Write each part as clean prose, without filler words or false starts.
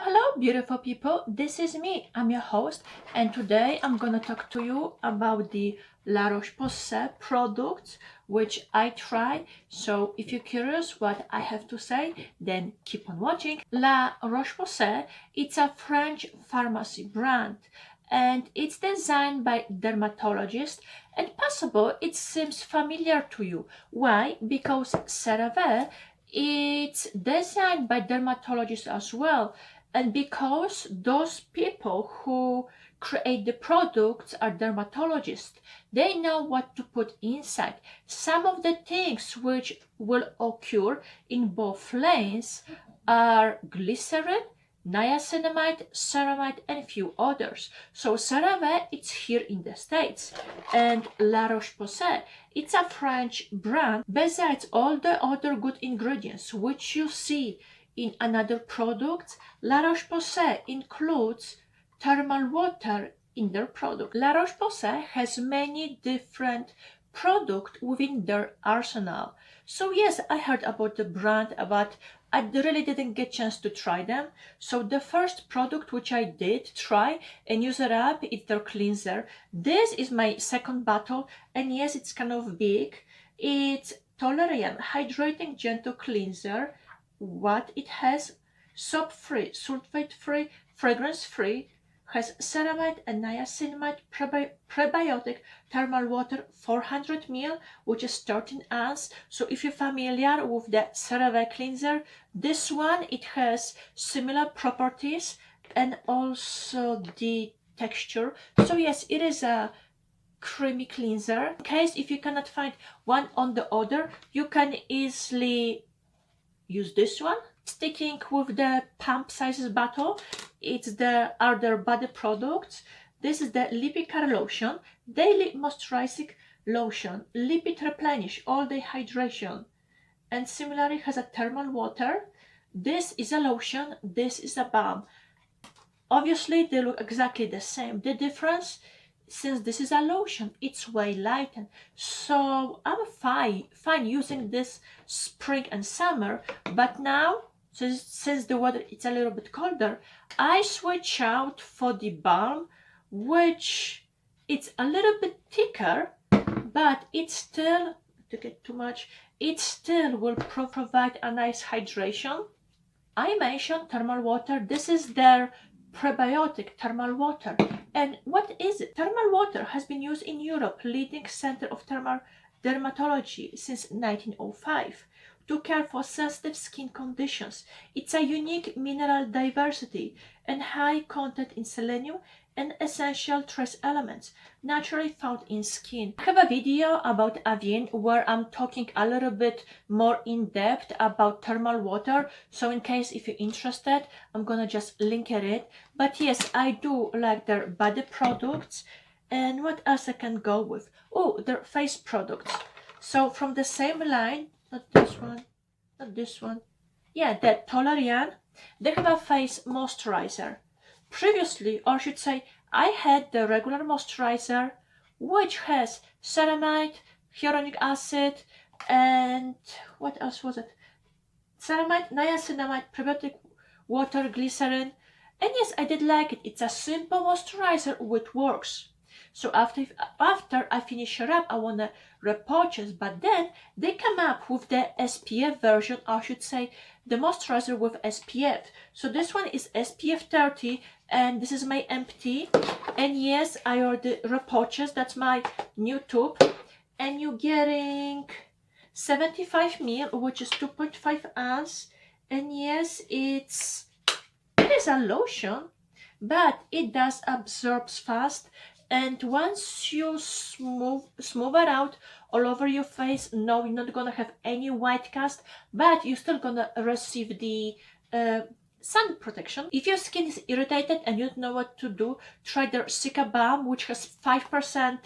Hello, beautiful people. This is me. I'm your host, and today I'm gonna talk to you about the La Roche-Posay products which I try. So if you're curious what I have to say, then keep on watching. La Roche-Posay, it's a French pharmacy brand, and it's designed by dermatologists, and possible it seems familiar to you. Why? Because CeraVe, it's designed by dermatologists as well, and because those people who create the products are dermatologists, they know what to put inside. Some of the things which will occur in both lanes are glycerin, niacinamide, ceramide, and a few others. So CeraVe, it's here in the States, and La Roche-Posay, it's a French brand. Besides all the other good ingredients which you see in another product, La Roche-Posay includes thermal water in their product. La Roche-Posay has many different products within their arsenal. So yes, I heard about the brand, but I really didn't get a chance to try them. So the first product which I did try and use it up is their cleanser. This is my second bottle, and yes, it's kind of big. It's TOLERIANE Hydrating Gentle Cleanser. What it has: soap-free, sulfate-free, fragrance-free, has ceramide and niacinamide, prebiotic, thermal water, 400 ml, which is 13 ounce. So if you're familiar with the CeraVe cleanser, this one, it has similar properties and also the texture. So yes, it is a creamy cleanser. In case if you cannot find one on the other, you can easily use this one. Sticking with the pump sizes bottle, it's the other body products. This is the LIPIKAR lotion, daily moisturizing lotion, lipid replenish, all day hydration, and similarly has a thermal water. This is a lotion, this is a balm. Obviously they look exactly the same. The difference, since this is a lotion, it's way lighter, so I'm fine using this spring and summer. But now, since the weather it's a little bit colder, I switch out for the balm, which it's a little bit thicker, but it's still, not to get too much, it still will provide a nice hydration. I mentioned thermal water. This is their prebiotic thermal water. And what is it? Thermal water has been used in Europe, leading center of thermal dermatology since 1905, to care for sensitive skin conditions. It's a unique mineral diversity and high content in selenium and essential trace elements naturally found in skin. I have a video about AVENE where I'm talking a little bit more in depth about thermal water, so in case if you're interested, I'm gonna just link it. But yes, I do like their body products. And what else I can go with? Oh, their face products. So from the same line, not this one, not this one, yeah, the TOLERIANE, they have a face moisturizer. Previously, or I should say, I had the regular moisturizer, which has ceramide, hyaluronic acid, and what else was it? Ceramide, niacinamide, prebiotic water, glycerin. And yes, I did like it. It's a simple moisturizer which works. So after I finish it up, I want to repurchase, but then they come up with the SPF version, or I should say the moisturizer with SPF. So this one is SPF 30, and this is my empty. And yes, I already repurchased. That's my new tube, and you're getting 75 ml, which is 2.5 ounce. And yes, it is a lotion, but it does absorbs fast. And once you smooth it out all over your face, no, you're not gonna have any white cast, but you're still gonna receive the sun protection. If your skin is irritated and you don't know what to do, try their Cica Balm, which has 5%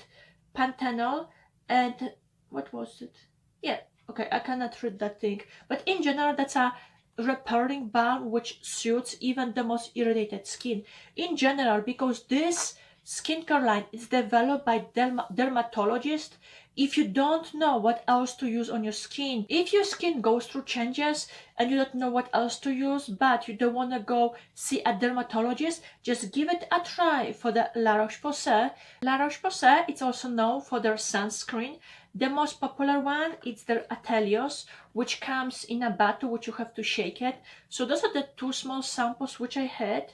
panthenol. And what was it? Yeah, okay, I cannot read that thing, but in general, that's a repairing balm which suits even the most irritated skin. In general, because this skincare line is developed by dermatologists, if you don't know what else to use on your skin, if your skin goes through changes and you don't know what else to use, but you don't want to go see a dermatologist, just give it a try for the La Roche-Posay. La Roche-Posay, it's also known for their sunscreen. The most popular one is their ATHELIOS, which comes in a bottle which you have to shake it. So those are the two small samples which I had.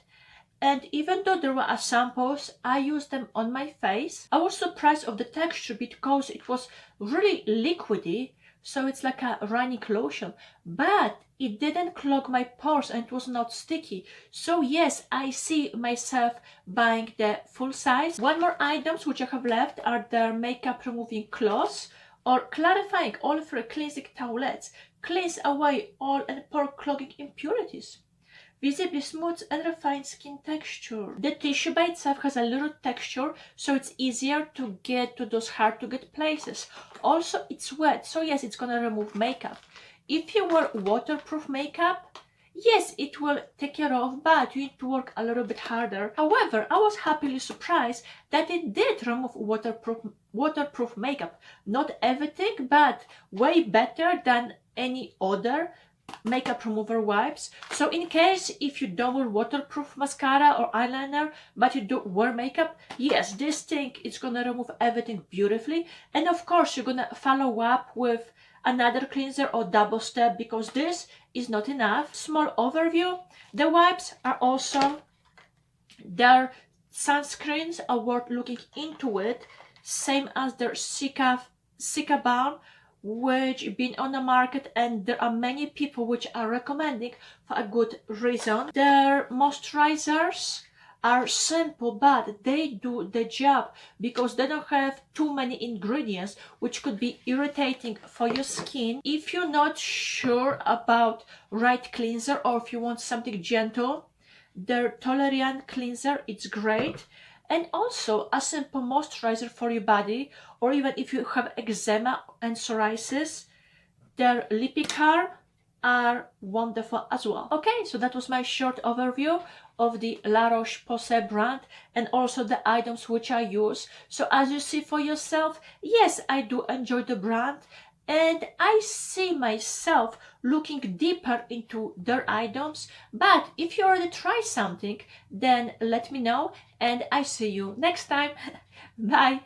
And even though there were samples, I used them on my face. I was surprised of the texture because it was really liquidy, so it's like a running lotion, but it didn't clog my pores and it was not sticky. So yes, I see myself buying the full size. One more items which I have left are the makeup removing cloths or clarifying oil free cleansing towelettes. Cleanse away all and pore clogging impurities. Visibly smooth and refined skin texture. The tissue by itself has a little texture, so it's easier to get to those hard to get places. Also, it's wet, so yes, it's gonna remove makeup. If you wear waterproof makeup, yes, it will take care of, but you need to work a little bit harder. However, I was happily surprised that it did remove waterproof makeup. Not everything, but way better than any other makeup remover wipes. So in case if you don't wear waterproof mascara or eyeliner but you do wear makeup, yes, this thing is gonna remove everything beautifully. And of course you're gonna follow up with another cleanser or double step because this is not enough. Small overview, the wipes are awesome, their sunscreens are worth looking into it, same as their CICAPLAST, which been on the market, and there are many people which are recommending for a good reason. Their moisturizers are simple, but they do the job because they don't have too many ingredients which could be irritating for your skin. If you're not sure about right cleanser or if you want something gentle, their TOLERIANE cleanser, it's great. And also a simple moisturizer for your body, or even if you have eczema and psoriasis, their LIPIKAR are wonderful as well. Okay, so that was my short overview of the La Roche-Posay brand and also the items which I use. So as you see for yourself, yes, I do enjoy the brand and I see myself looking deeper into their items. But if you already try something, then let me know and I see you next time. Bye.